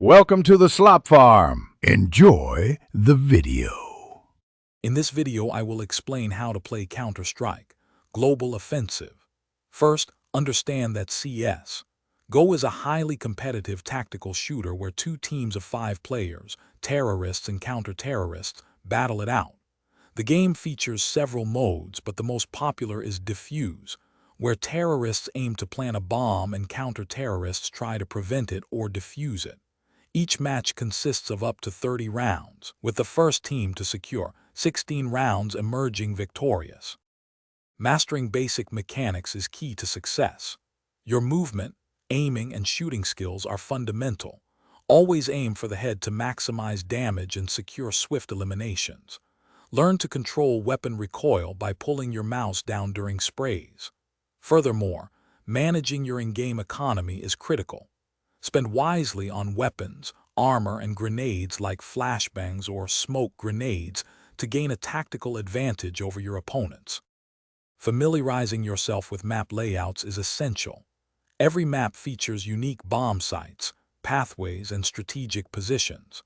Welcome to the Slop Farm. Enjoy the video. In this video, I will explain how to play Counter-Strike Global Offensive. First, understand that CS:GO is a highly competitive tactical shooter where two teams of 5 players, terrorists and counter-terrorists, battle it out. The game features several modes, but the most popular is Defuse, where terrorists aim to plant a bomb and counter-terrorists try to prevent it or defuse it. Each match consists of up to 30 rounds, with the first team to secure 16 rounds emerging victorious. Mastering basic mechanics is key to success. Your movement, aiming, and shooting skills are fundamental. Always aim for the head to maximize damage and secure swift eliminations. Learn to control weapon recoil by pulling your mouse down during sprays. Furthermore, managing your in-game economy is critical. Spend wisely on weapons, armor, and grenades like flashbangs or smoke grenades to gain a tactical advantage over your opponents. Familiarizing yourself with map layouts is essential. Every map features unique bomb sites, pathways, and strategic positions.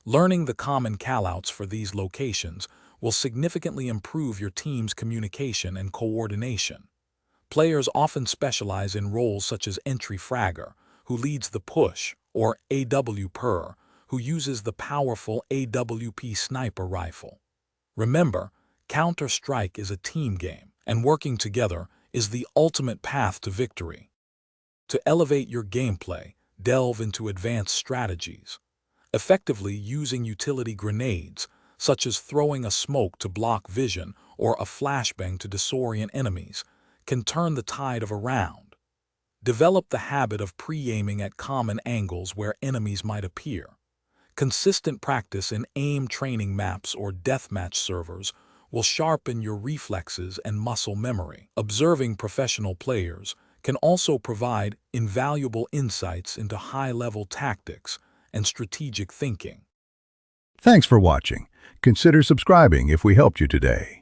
Learning the common callouts for these locations will significantly improve your team's communication and coordination. Players often specialize in roles such as entry fragger, who leads the push, or AWPer, who uses the powerful AWP sniper rifle. Remember, Counter-Strike is a team game, and working together is the ultimate path to victory. To elevate your gameplay, delve into advanced strategies. Effectively using utility grenades, such as throwing a smoke to block vision or a flashbang to disorient enemies, can turn the tide of a round. Develop the habit of pre-aiming at common angles where enemies might appear. Consistent practice in aim training maps or deathmatch servers will sharpen your reflexes and muscle memory. Observing professional players can also provide invaluable insights into high-level tactics and strategic thinking. Thanks for watching. Consider subscribing if we helped you today.